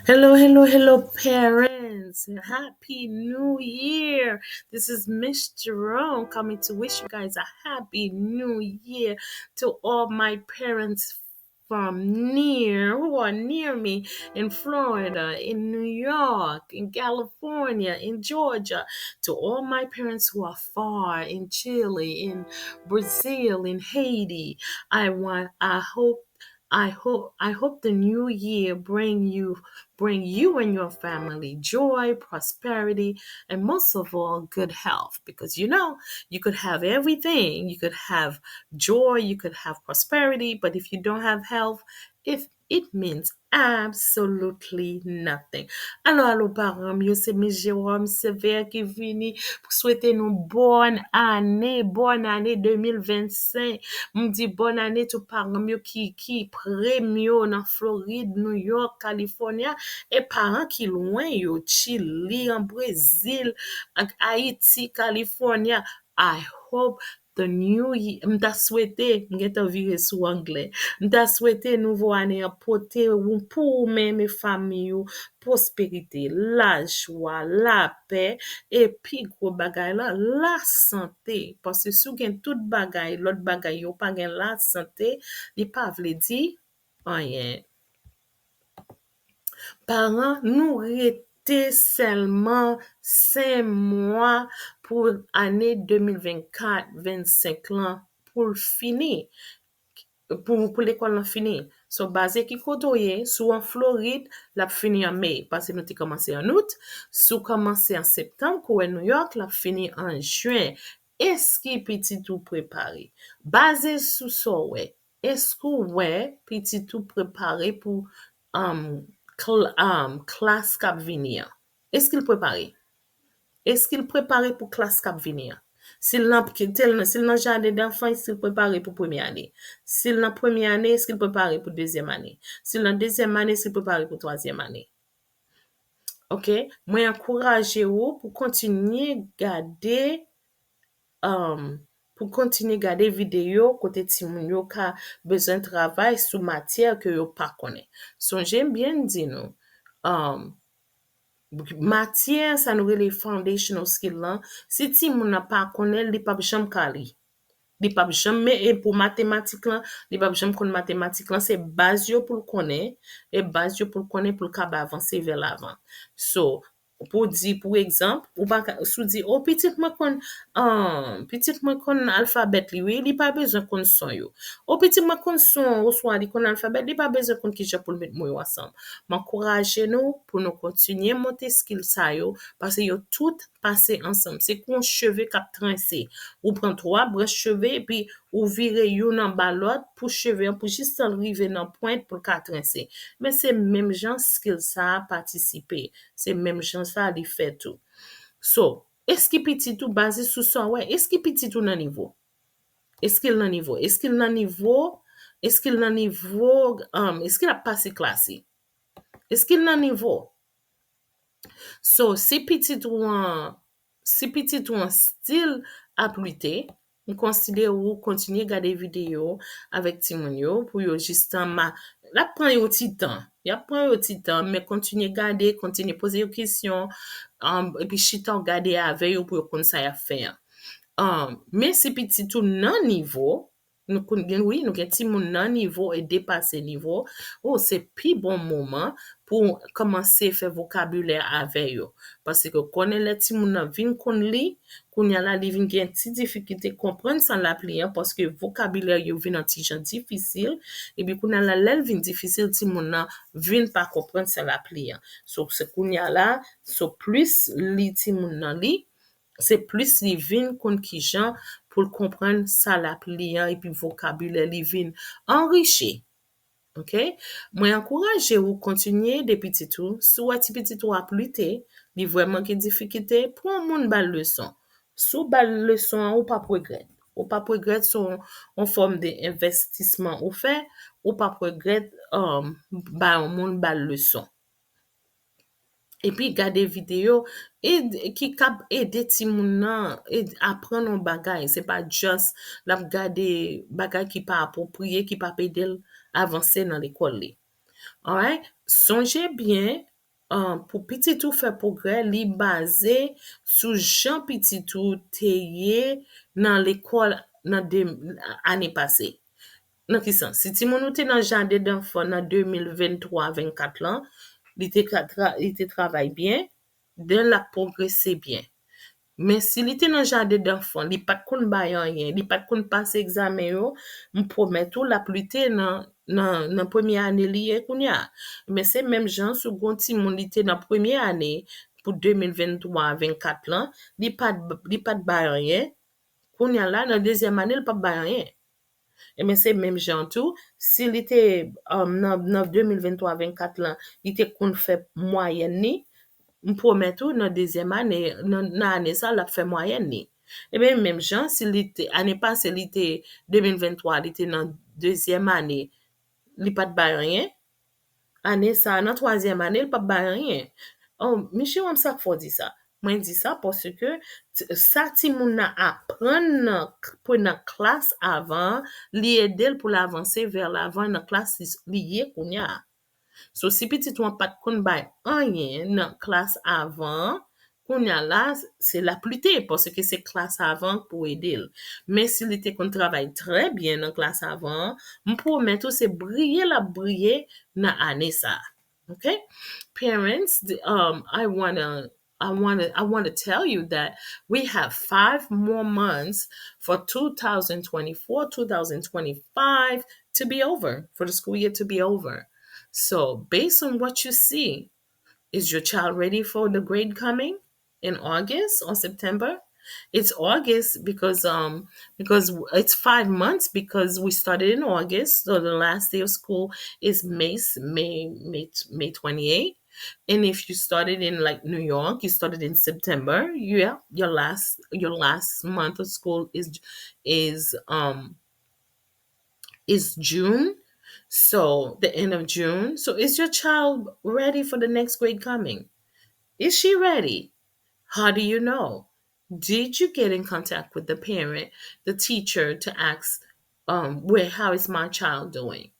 Hello, hello, hello, parents. Happy New Year. This is Miss Jerome coming to wish you guys a happy New Year to all my parents from near who are near me in Florida, in New York, in California, in Georgia, to all my parents who are far in Chile, in Brazil, in Haiti. I hope the new year bring you and your family joy, prosperity, and most of all, good health. Because you could have everything. You could have joy, you could have prosperity, but if you don't have health, if it means absolutely nothing. Alors, allô, parents, mieux c'est Miss Jérôme Sévère qui vini pour souhaiter nous bonne année 2025. Me dit bonne année tout parents mieux qui premio dans Floride, New York, California, et parents qui loin yo, Chili, en Brésil, Haïti, California. I hope the new year, m'ta souhaité, m'geta viré sous anglais, m'ta souhaité nouveau année apporter pour mes familles, prospérité, la joie, la paix, et puis gros bagay la santé. Parce que si vous gen tout bagay, l'autre bagay yo pas gen la santé, li pa vle di rien. Parents, nous restait seulement 5 mois pour l'année 2024-25 là pour le finir. Pour l'école là fini. So basé qui côtoyer soit en Floride, la fini en mai parce que nous t'ai commencé en août, sous commencé en septembre pour New York, la fini en juin. Est-ce que petit tout préparé? Basé sur ça ouais. Est-ce que ouais, petit tout préparé pour um, classe cap venir? Est-ce qu'il préparé? Est-ce qu'il préparé pour classe cap venir? S'il n'a jardin d'enfants, est-ce qu'il préparé pour première année? S'il n'a première année, est-ce qu'il préparé pour deuxième année? S'il n'a deuxième année, est-ce qu'il préparé pour troisième année? OK? Moi, encourage vous um, pour continuer garder vidéo côté ti moun yo ka besoin de travail sous matière que yo pas connaît. So j'aime bien dire nous um, matière ça nous les foundational skill là si ti moun n'a pas connaît li pa jam kali li pa jamais et pour mathématique là li pa jamais connaît mathématique là c'est base yo pour connaître et base yo pour connaître pour capable avancer vers l'avant so pour dire pour exemple ou pas sou dit oh petit moi kon alphabet li oui li pas besoin kon son yo oh petit moi kon son ou soit li kon alphabet li pas besoin kon ki pour mettre moi ensemble m'encourager nous pour nous continuer monter skill ça yo parce que yo tout passer ensemble c'est qu'on cheveux cap trancé ou prend trois branches cheveux et puis ou virer yon en bas l'autre pour cheveux pour juste arriver dans pointe pour ka trancé mais c'est même gens skill ça participer c'est même gens ça li fait tout so est-ce que petit tout basé sur ça ouais est-ce que petit tout dans niveau est-ce qu'il dans niveau est-ce qu'il dans niveau est-ce qu'il dans niveau est-ce qu'il a passé classe est-ce qu'il dans niveau so si petit ou un style appliqué on considère ou continuer garder vidéo avec Timonio pour yo justement la prend yo petit temps y a prend yo petit temps mais continuer garder continuer poser des questions et puis chita regarder avec yo pour qu'on ça y a faire mais si petit tout non niveau nous oui nous ti mon non niveau et dépasser niveau oh c'est plus bon moment pour commencer faire vocabulaire avec eux parce que connaît les ti mon vinn kon li qu'on y a la li vinn gen ti difficulté comprendre sans l'applier parce que vocabulaire yo vinn un petit genre difficile et puis qu'on a la lèl vinn difficile ti mon vinn pas comprendre sans l'applier so c'est qu'on y a là so plus li ti mon li c'est plus li vinn kon ki jan pour comprendre ça la pliant et puis vocabulaire li vinn enrichi. OK? Moi encourage ou continuer des petits tout, soit ti petit tout a pluté, li vraiment qui difficulté, prends mon bal leçon. Sous bal leçon ou pas progrès. Ou pas progrès son en forme d'investissement ou fait ou pas progrès ba mon bal leçon. Et puis garder vidéo et qui cap aider ti moun nan et apprendre un bagay c'est pas juste la garder bagay qui pas approprié qui pas aider avancer dans l'école li. Alright Songez bien, pour petit tout faire progrès, li basé sous Jean petit tout teye dans l'école dans année passée. Nan ki san, si ti moun ou te nan jardin d'enfant dans 2023-24 lan, li te travay bien, den la progresse bien. Men si li te nan jardin d'enfant, li pat koun bayan yen, li pat koun pase examen yo, promet ou la pli te nan premye ane li ye koun ya. Men se menm jan sou gonti moun li te nan premye ane pou 2023-24 lan, li pat bayan yen, koun ya la nan deuxième ane li pat bayan yen. Et mais c'est même gens tout, s'il était dans 2023-24 là, il était qu'on fait moyenne ni, me promet tout dans deuxième année, dans année ça l'a fait moyenne ni. Et bien même gens s'il était année passée, il était 2023, il était dans deuxième année, il pas de bail rien. Année ça dans troisième année, il pas de bail rien. Oh, monsieur, on ça faut dire ça. Moi dis ça parce que ça ti moun na apprendre pour dans classe avant, li aider pour l'avancer vers l'avant dans classe lié kounya. So si petit ou pas kon bay rien dans classe avant, kounya là c'est la plupé parce que c'est classe avant pour aider. Mais s'il était qu'on travaille très bien dans classe avant, pour mettre c'est briller dans année ça. Okay? Parents, I want to tell you that we have 5 more months for 2024, 2025 to be over, for the school year to be over. So, based on what you see, is your child ready for the grade coming in August or September? It's August because it's 5 months because we started in August. So the last day of school is May 28th. And if you started in like New York, you started in September. Yeah, your last month of school is June. So the end of June. So is your child ready for the next grade coming? Is she ready? How do you know? Did you get in contact with the parent, the teacher to ask how is my child doing?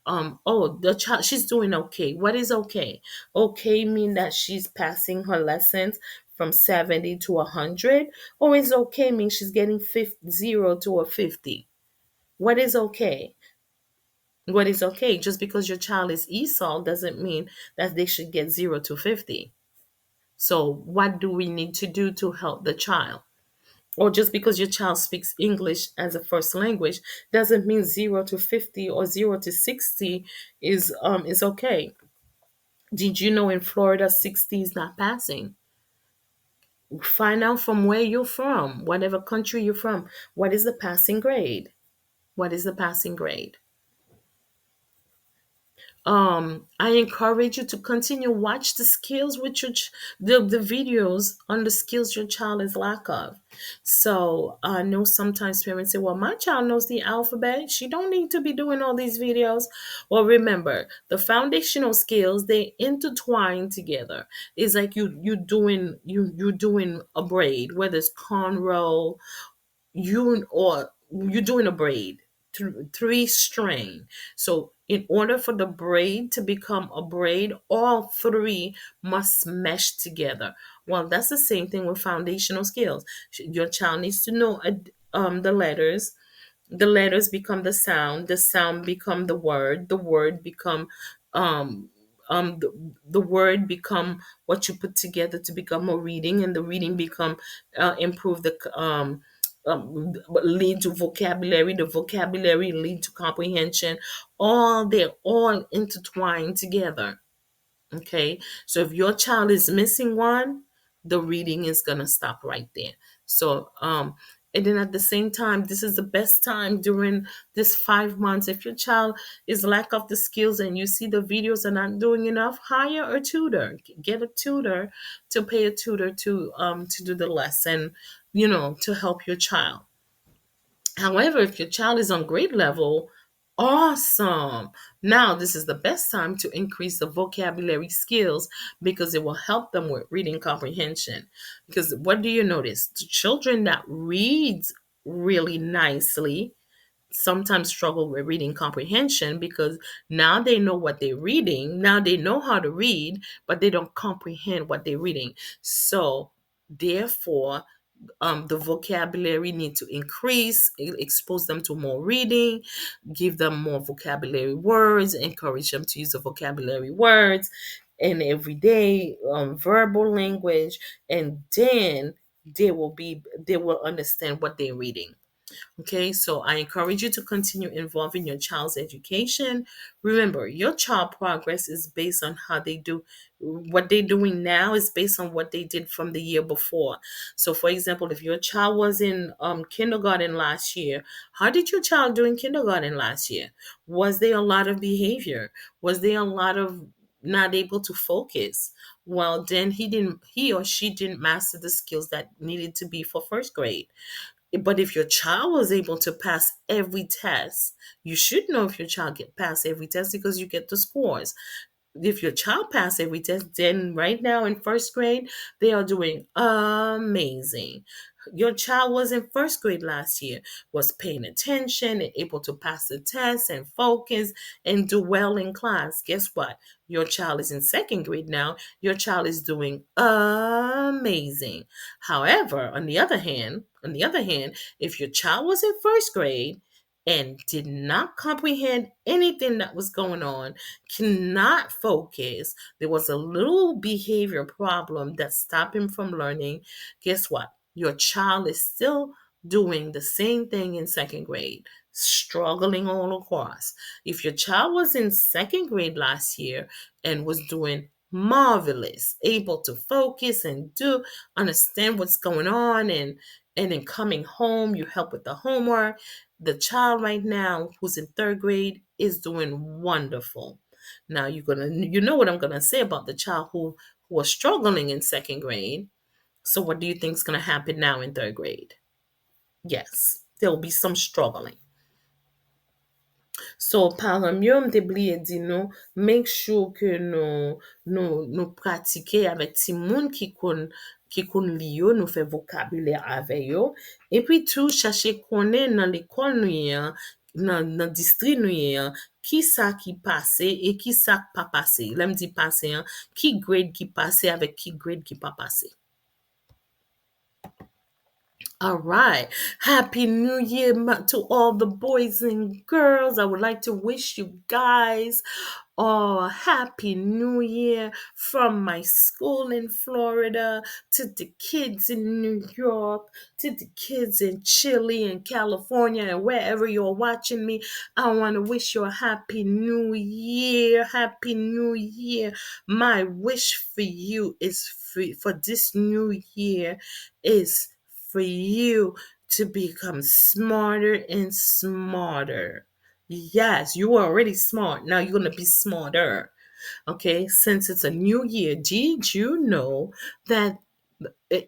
Oh, the child, she's doing okay. What is okay? Okay mean that she's passing her lessons from 70 to 100, or is okay mean she's getting 0 to a 50? What is okay? What is okay? Just because your child is ESOL doesn't mean that they should get 0 to 50. So what do we need to do to help the child? Or just because your child speaks English as a first language doesn't mean 0 to 50 or 0 to 60 is okay. Did you know in Florida 60 is not passing? Find out from where you're from, whatever country you're from, what is the passing grade? What is the passing grade? I encourage you to continue watch the skills with the videos on the skills your child is lack of. So I know sometimes parents say, well, my child knows the alphabet, she don't need to be doing all these videos. Well, remember the foundational skills, they intertwine together. It's like you're doing a braid, whether it's cornrow, you're doing a braid, three string. So in order for the braid to become a braid, all three must mesh together. Well, that's the same thing with foundational skills. Your child needs to know the letters become the sound become the word become um the word become what you put together to become a reading, and the reading become improve lead to vocabulary, the vocabulary lead to comprehension. They're all intertwined together. Okay, so if your child is missing one, the reading is gonna stop right there. So and then at the same time, this is the best time during this 5 months. If your child is lack of the skills and you see the videos are not doing enough, hire a tutor. Get a tutor to pay a tutor to do the lesson, to help your child. However, if your child is on grade level, awesome. Now, this is the best time to increase the vocabulary skills because it will help them with reading comprehension. Because what do you notice? The children that reads really nicely sometimes struggle with reading comprehension because now they know what they're reading. Now they know how to read, but they don't comprehend what they're reading. So, therefore, the vocabulary need to increase, expose them to more reading, give them more vocabulary words, encourage them to use the vocabulary words in everyday verbal language, and then they will understand what they're reading. Okay, so I encourage you to continue involving your child's education. Remember, your child progress is based on how they do. What they're doing now is based on what they did from the year before. So, for example, if your child was in kindergarten last year, how did your child do in kindergarten last year? Was there a lot of behavior? Was there a lot of not able to focus? Well, then he or she didn't master the skills that needed to be for first grade. But if your child was able to pass every test, you should know if your child get past every test because you get the scores. If your child passed every test, then right now in first grade, they are doing amazing. Your child was in first grade last year, was paying attention and able to pass the test and focus and do well in class. Guess what? Your child is in second grade now. Your child is doing amazing. However, on the other hand, if your child was in first grade and did not comprehend anything that was going on, cannot focus, there was a little behavior problem that stopped him from learning, guess what? Your child is still doing the same thing in second grade, struggling all across. If your child was in second grade last year and was doing marvelous, able to focus and do understand what's going on, and then coming home, you help with the homework. The child right now who's in third grade is doing wonderful. Now you know what I'm gonna say about the child who was struggling in second grade. So what do you think is gonna happen now in third grade? Yes, there will be some struggling. So, paran myo, mte bliye di nou, make sure ke nou pratike avèk ti moun ki kon li yo, nou fe vokabule ave yo. E pi tou chache konen nan l'ekol nou ye, nan distri nou ye, ki sa ki pase e ki sa pa pase. Lem di pase, ki grade ki pase avèk ki grade ki pa pase. All right. Happy New Year to all the boys and girls. I would like to wish you guys a happy New Year from my school in Florida to the kids in New York, to the kids in Chile and California and wherever you're watching me. I want to wish you a happy New Year. Happy New Year. My wish for you is for this new year is for you to become smarter and smarter. Yes, you are already smart. Now you're going to be smarter. Okay, since it's a new year, did you know that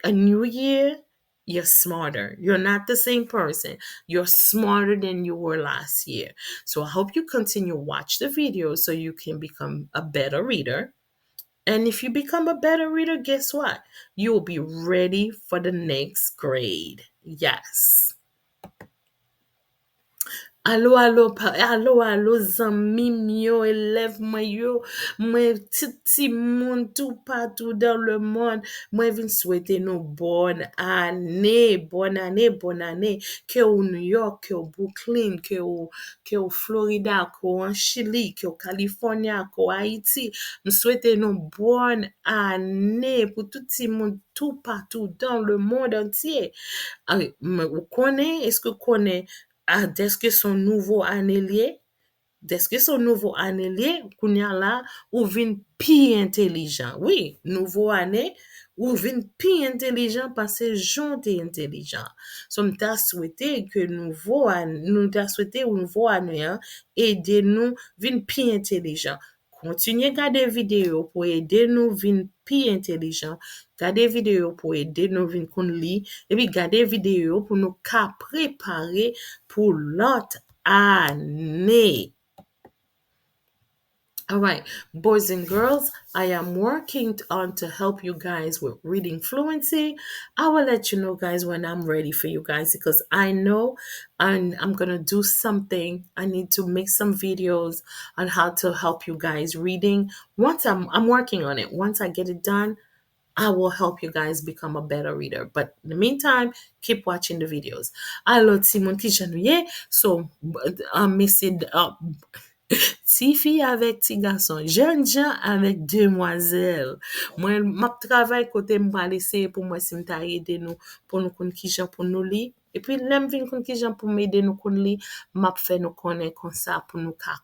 a new year, you're smarter. You're not the same person. You're smarter than you were last year. So I hope you continue to watch the video so you can become a better reader. And if you become a better reader, guess what? You will be ready for the next grade. Yes. Alo, alo, alo, zanmi myo, elev mwen yo, mwen ti moun tou patou dan le moun, mwen vin souwete nou bon ane, ke ou New York, ke ou Brooklyn, ke ou Florida, ke ou an Chili, ke ou California, ke ou Haiti, mwen souwete nou bon ane pou tout ti moun tou patou dan le moun entye. Ou konen, eske konen, deske son nouvo ane liye? Deske son nouvo ane liye, kounya la, ou vin pi intelijan. Oui, nouvo ane, ou vin pi intelijan pase jonte intelijan. So mta souwete ke nouvo ane, nou ta souwete ou nouvo ane, ede nou vin pi intelijan. Kontinye gade video pou ede nou vin pi intelijan. Gade video pou ede nou vin kon li. E pi gade video pou nou ka prepare pou lot ane. All right, boys and girls, I am working on to help you guys with reading fluency. I will let you know, guys, when I'm ready for you guys because I know I'm gonna do something. I need to make some videos on how to help you guys reading. Once I'm working on it. Once I get it done, I will help you guys become a better reader. But in the meantime, keep watching the videos. Alors, Simon qui j'ennuie, so, message, ti fi avèk ti gason, jen jan avèk demwazèl. Mwen map travay kote mwa lese pou mwen si mta ede nou pou nou kon ki jan pou nou li. E pi lem vin kon ki jan pou mede nou kon li, map fè nou konen kon sa pou nou ka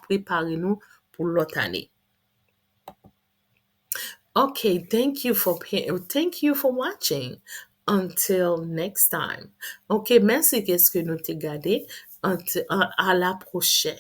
prepare nou pou lot ane. Okay, thank you for watching. Until next time. Okay, merci qu'est-ce que nous te gardé. À la prochaine.